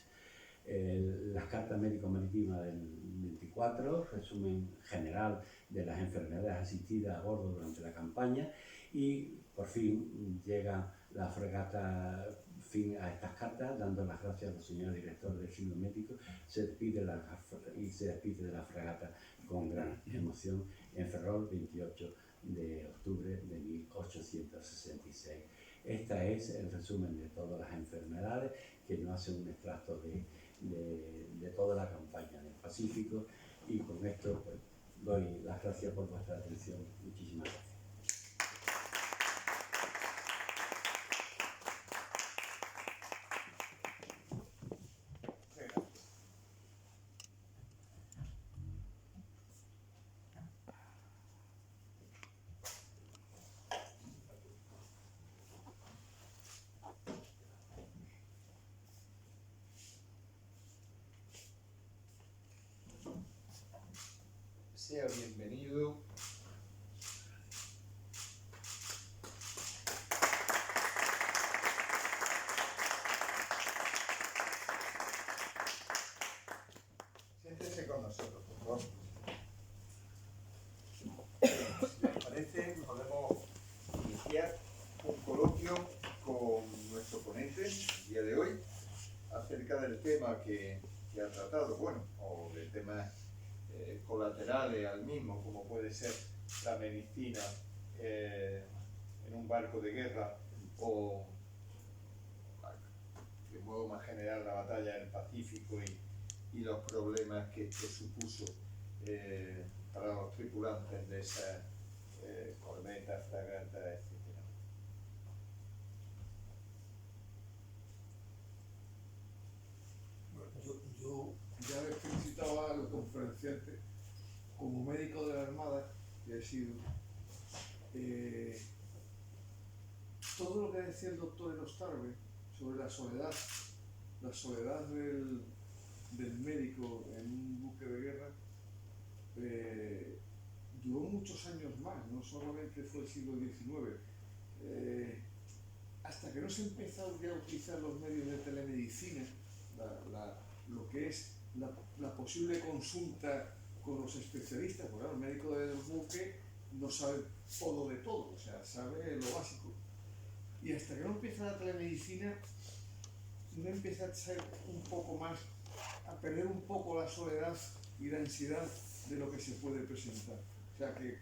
Las cartas médico-marítimas del 24, resumen general de las enfermedades asistidas a bordo durante la campaña, y por fin llega la fragata fin a estas cartas, dando las gracias al señor director del siglo médico, se despide de la fragata con gran emoción en Ferrol, 28 de octubre de 1866. Este es el resumen de todas las enfermedades, que nos hace un extracto de toda la campaña del Pacífico, y con esto pues, doy las gracias por vuestra atención. Muchísimas gracias. Sea bienvenido. Siéntese con nosotros, por favor. Si les parece, podemos iniciar un coloquio con nuestro ponente el día de hoy acerca del tema que ha tratado, bueno, o de temas colaterales al mismo, como puede ser la medicina en un barco de guerra, o de modo más general la batalla en el Pacífico y los problemas que supuso para los tripulantes de esas corbetas, fragatas, etc. Bueno, yo ya les felicitaba a los conferenciantes. Como médico de la Armada, que he sido, todo lo que decía el doctor Erostarbe sobre la soledad del médico en un buque de guerra, duró muchos años más, no solamente fue el siglo XIX. Hasta que no se empezaron ya a utilizar los medios de telemedicina, lo que es la posible consulta con los especialistas, porque claro, el médico del buque no sabe todo de todo, o sea, sabe lo básico. Y hasta que no empieza la telemedicina, no empieza a ser un poco más, a perder un poco la soledad y la ansiedad de lo que se puede presentar. O sea, que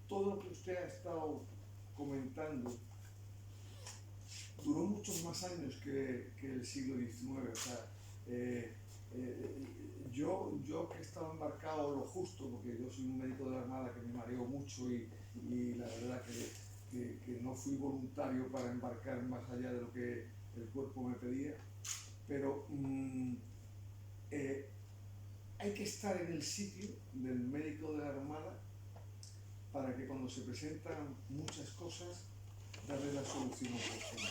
todo lo que usted ha estado comentando duró muchos más años que el siglo XIX. O sea, yo que he estado embarcado lo justo, porque yo soy un médico de la Armada que me mareó mucho y la verdad que no fui voluntario para embarcar más allá de lo que el cuerpo me pedía, pero hay que estar en el sitio del médico de la Armada para que cuando se presentan muchas cosas, darle la solución oportuna.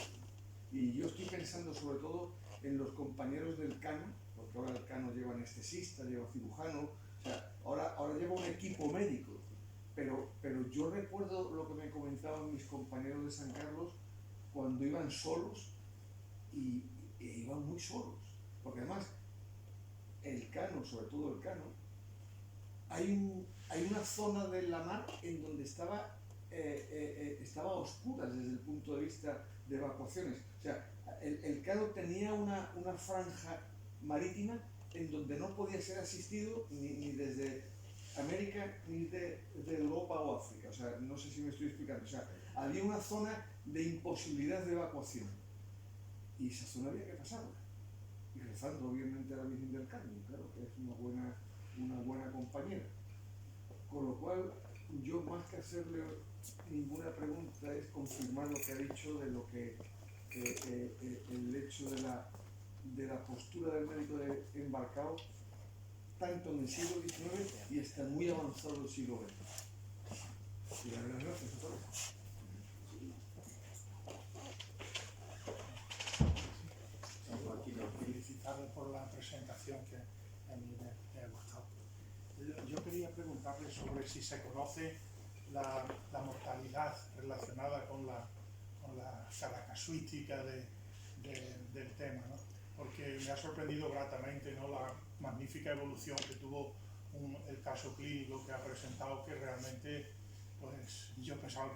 Y yo estoy pensando sobre todo en los compañeros del Cano, porque ahora el Cano lleva anestesista, lleva cirujano, o sea, ahora lleva un equipo médico, pero yo recuerdo lo que me comentaban mis compañeros de San Carlos cuando iban solos e iban muy solos, porque además el Cano, sobre todo el Cano, hay una zona de la mar en donde estaba a oscuras desde el punto de vista de evacuaciones. O sea, el Cano tenía una franja marítima en donde no podía ser asistido ni desde América ni de Europa o África. O sea, no sé si me estoy explicando. O sea, había una zona de imposibilidad de evacuación y esa zona había que pasarla. Y rezando obviamente a la Virgen del Carmen, claro, que es una buena compañera. Con lo cual, yo más que hacerle ninguna pregunta es confirmar lo que ha dicho de lo que el hecho de la postura del médico embarcado tanto en el siglo XIX y hasta muy avanzado el siglo XX. Y las gracias a todos. Felicitarles por la presentación preguntarle sobre si se conoce la mortalidad relacionada con la casuística del tema, ¿no? Porque me ha sorprendido gratamente, ¿no?, la magnífica evolución que tuvo el caso clínico que ha presentado, que realmente, pues yo pensaba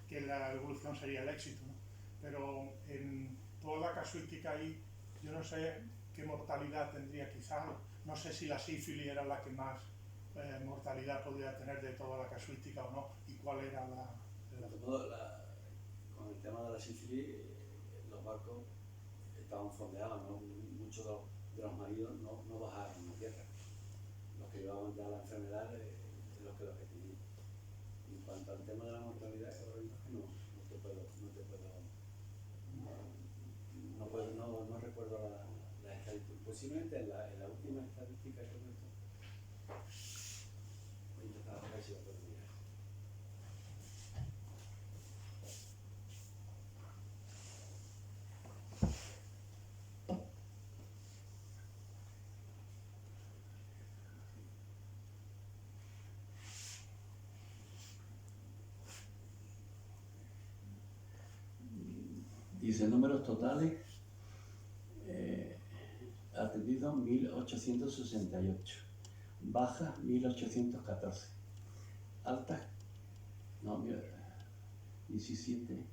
que la evolución sería el éxito, ¿no? Pero en toda la casuística ahí, yo no sé qué mortalidad tendría, quizá, no sé si la sífilis era la que más mortalidad podría tener de toda la casuística o no, y cuál era con el tema de la sífilis, los barcos estaban fondeados, ¿no? Muchos de los maridos no bajaron a tierra. Los que llevaban ya la enfermedad es los que tenían. En cuanto al tema de la mortalidad, no recuerdo la estadística. Posiblemente en la última estadística que he visto, voy a intentar a ver si lo puedo mirar. Dice números totales, atendidos 1868, bajas 1814, altas, 17,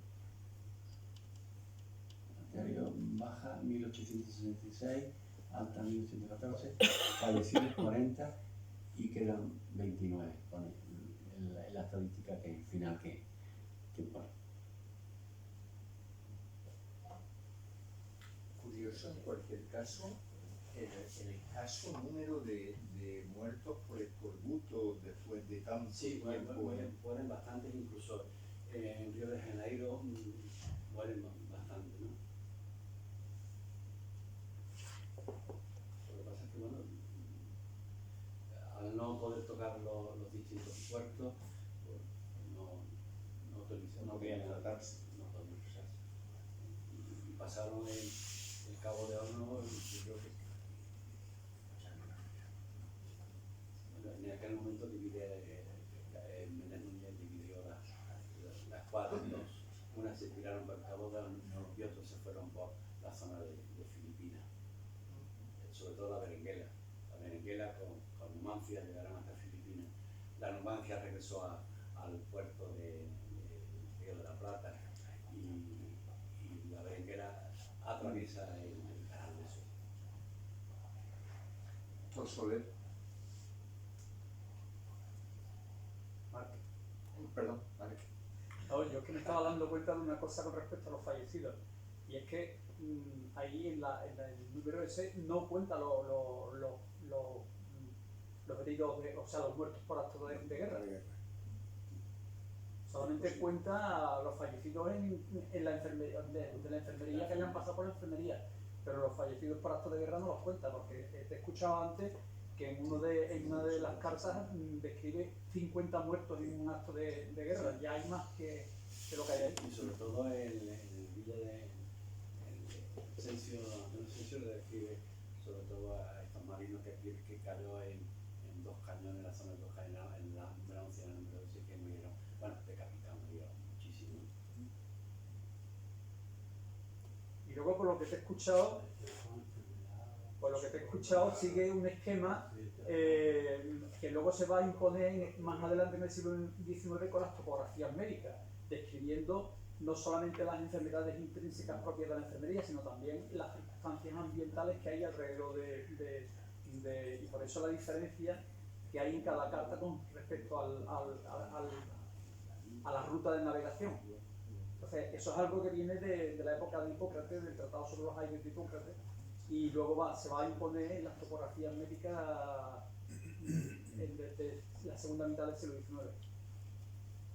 anterior, baja 1866, alta 1814, fallecidos 40 y quedan 29, pone en la estadística final que pone. Curioso en cualquier caso el escaso número de muertos por escorbuto después de tanto tiempo. Mueren bastantes, incluso en Río de Janeiro mueren bastante, ¿no? Lo que pasa es que, bueno, al no poder tocar los distintos puertos, pues no autorizan, No podían tratarse. no podían usarse. Y pasaron el Cabo de Horno, yo creo que en aquel momento Menéndez Núñez dividió la escuadra en dos. Unas se tiraron por el Cabo de Horno y otros se fueron por la zona de Filipinas, sobre todo la Berenguela. La Berenguela con Numancia llegaron hasta Filipinas. La Numancia regresó al puerto de Río de la Plata y la Berenguela atraviesa el canal de Suez. Por Soler. Perdón, Marc. No, yo es que me estaba dando cuenta de una cosa con respecto a los fallecidos, y es que ahí en el número ese no cuenta los heridos, o sea, los muertos por actos de guerra. Solamente cuenta los fallecidos en la enfermería, de la enfermería, que hayan pasado por la enfermería, pero los fallecidos por actos de guerra no los cuenta, porque te he escuchado antes que en una de las cartas describe 50 muertos en un acto de guerra. Ya hay más que lo que hay ahí. Y sobre todo en el Villa de Asensio le describe sobre todo a estos marinos que cayó en dos cañones, en la zona de dos cañones, en la número 11 y en la número 12, que murieron, bueno, decapitados, murieron muchísimo. Y luego, por lo que te he escuchado, sigue un esquema que luego se va a imponer más adelante en el siglo XIX con las topografías médicas, describiendo no solamente las enfermedades intrínsecas propias de la enfermería, sino también las circunstancias ambientales que hay alrededor y por eso la diferencia que hay en cada carta con respecto a la ruta de navegación. Entonces, eso es algo que viene de la época de Hipócrates, del Tratado sobre los Aires de Hipócrates, y luego se va a imponer en las topografías médicas desde la segunda mitad del siglo XIX.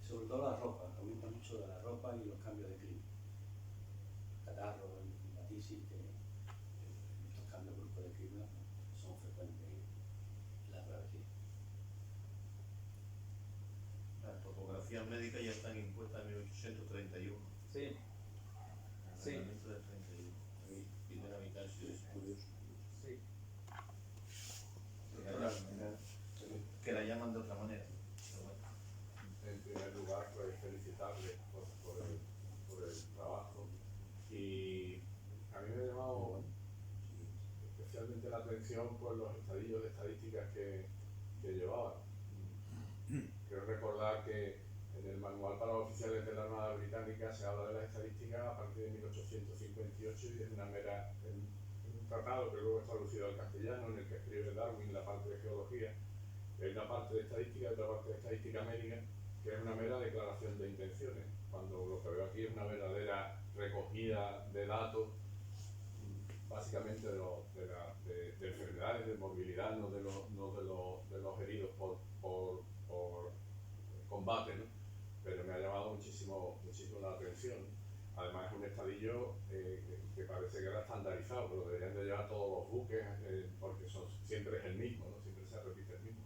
Sobre todo la ropa, aumenta mucho de la ropa y los cambios de clima. Catarro y la tisis, que estos cambios bruscos de clima son frecuentes en la travesía. Las topografías médicas ya están impuestas en 1831. Sí. El Sí. reglamento del 31. Primera mitad del siglo XIX. Sí. Que la llaman de otra manera. felicitarles por el trabajo. Y a mí me ha llamado especialmente la atención por los estadillos de estadísticas que llevaban. Quiero recordar que en el Manual para los Oficiales de la Armada Británica se habla de las estadísticas a partir de 1858 y es un tratado que luego es traducido al castellano en el que escribe Darwin la parte de geología. Hay una parte de estadística y otra parte de estadística médica que es una mera declaración de intenciones, cuando lo que veo aquí es una verdadera recogida de datos básicamente de enfermedades, de morbilidad, no de los heridos por combate, ¿no? Pero me ha llamado muchísimo la atención. Además es un estadillo que parece que era estandarizado, pero deberían de llevar todos los buques porque siempre es el mismo, ¿no? Siempre se repite el mismo.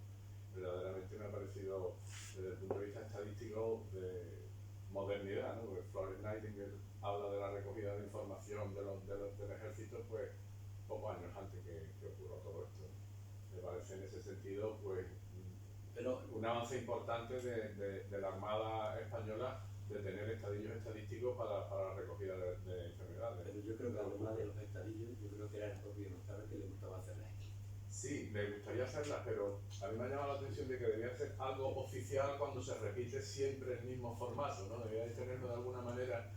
Verdaderamente me ha parecido, desde el punto de vista estadístico, de modernidad, ¿no? Porque Florence Nightingale habla de la recogida de información del ejército, pues pocos años antes que ocurra todo esto. Me parece en ese sentido, pues, un avance importante de la Armada Española de tener estadillos estadísticos para la recogida de enfermedades. Pero yo creo que además de los estadillos, yo creo que era el propio Roscaro que le gustaba hacerlas. Sí, le gustaría hacerlas, pero a mí me ha llamado la atención de que debía ser algo oficial cuando se repite siempre el mismo formato, ¿no? Debía de tenerlo de alguna manera,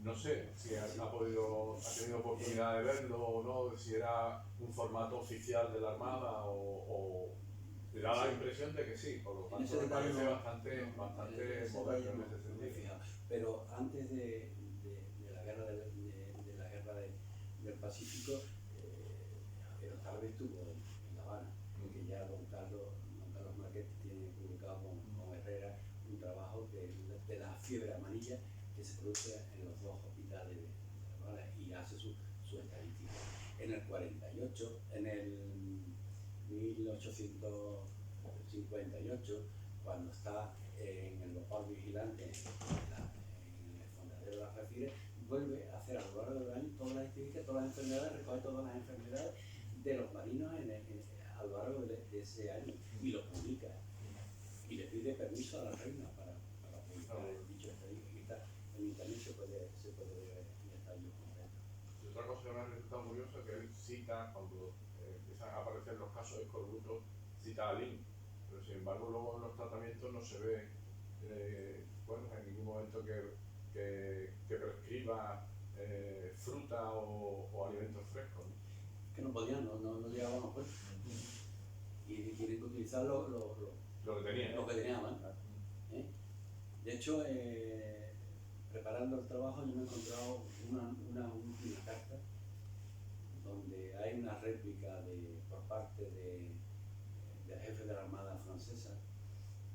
no sé si ha tenido oportunidad de verlo o no, si era un formato oficial de la Armada o me da la impresión de que sí, por lo tanto me parece bastante moderno en ese sentido. Pero antes de la guerra del Pacífico, pero tal vez estuvo en La Habana, porque ya don Carlos Marquet tiene publicado con Herrera un trabajo de la fiebre amarilla que se produce en los dos hospitales de La Habana y hace su estadística. En el 48, en el 1858, cuando está en el Lopar Vigilante, en el Fondadero de las Refires, vuelve a hacer a lo largo del año todas las estadísticas, todas las enfermedades, recoge todas las enfermedades de los marinos a lo largo de ese año y lo publica. Y le pide permiso a la reina para publicar dicho estadística. En internet se puede ver el estadio completo. Y otra cosa que me ha resultado curioso es que él cita, cuando empiezan a aparecer los casos de escorbuto, cita a Lin, pero sin embargo luego en los tratamientos no se ve en ningún momento que prescriba fruta o alimentos frescos, ¿no? Que no podían, no llegaban a puestos. Y tienen que utilizar lo que tenían. Lo que tenían, ¿eh? De hecho, preparando el trabajo yo me he encontrado una última carta donde hay una réplica por parte del jefe de la Armada francesa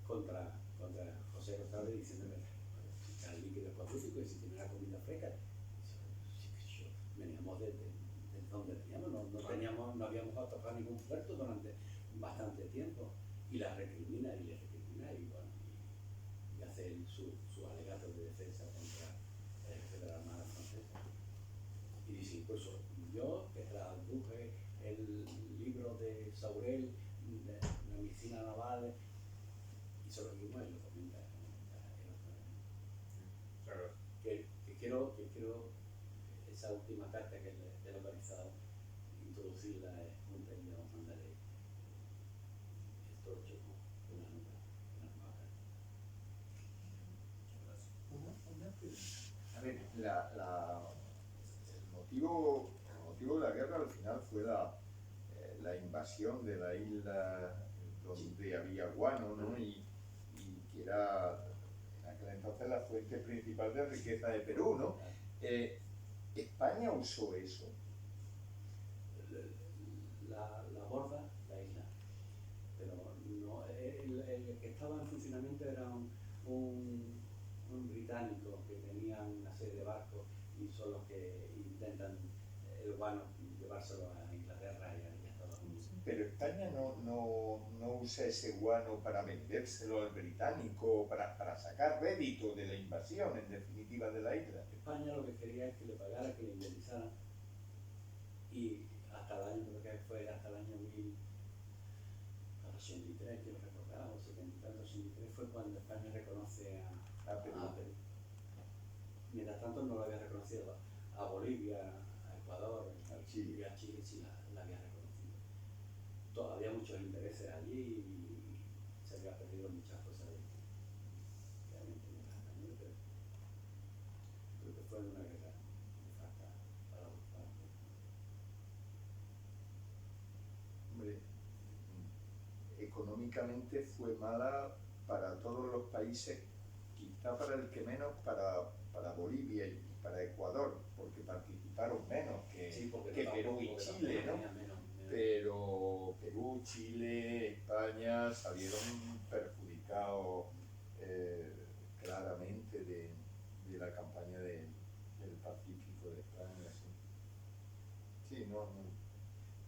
contra José Rosales diciéndole si está el líquido espacífico y si tiene la comida fresca. Veníamos de donde veníamos, no habíamos atacado ningún puerto durante bastante tiempo y la recrimina y hace su alegato de defensa contra el jefe de la Armada francesa. Y dice incluso yo que traduje el libro de Saurel de la medicina naval y se lo mismo y lo comenta que quiero esa última carta que le he localizado introducirla junto y vamos a mandarle esto hecho con una nota, Una pregunta. A ver, el motivo de la guerra al final fue la invasión de la isla donde había guano, ¿no? Y que era en aquel entonces la fuente principal de riqueza de Perú, ¿no? España usó eso. la borda, la isla, pero no, el que estaba en funcionamiento era un británico que tenía una serie de barcos y son los que intentan el guano llevárselo a Inglaterra y a Estados Unidos. Pero España no usa ese guano para vendérselo al británico, para sacar rédito de la invasión, en definitiva, de la isla. España lo que quería es que le pagara, que le indemnizaran, y hasta el año, creo que fue hasta el año 1083, quiero recordar, o 70 y tanto, 83, fue cuando España reconoce a no lo había reconocido. A Bolivia, a Ecuador, A Chile. y a Chile sí la había reconocido. Todavía muchos intereses allí y se había perdido muchas cosas realmente en el español, pero creo que fue una guerra nefasta para los padres. Hombre, económicamente fue mala para todos los países, quizá para el que menos, para Bolivia y para Ecuador, porque participaron menos Sí, porque que no Perú tampoco, y porque Chile, tampoco ¿no? tenía menos. Pero Perú, Chile, España salieron perjudicados claramente de la campaña del Pacífico de España. Sí, sí, no.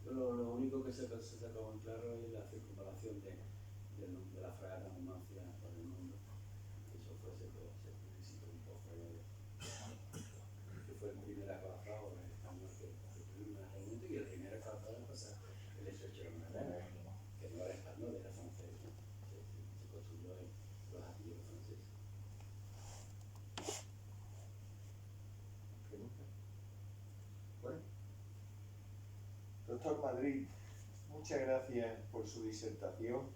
Lo único que se sacó en claro es la circunvalación de la fragata Numancia por el mundo. Eso fue, se necesitó un poco que fue el primer acorazado español que tuvimos en aquel momento, y el primer acorazado en pasar el estrecho de Magallanes, que no era español, era francés, ¿no? Se construyó en los astilleros franceses. ¿Pregunta? Bueno, doctor Madrid, muchas gracias por su disertación.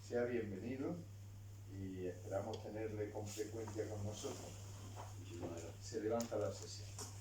Sea bienvenido y esperamos tenerle con frecuencia con nosotros. Muchísimas gracias. Se levanta la sesión.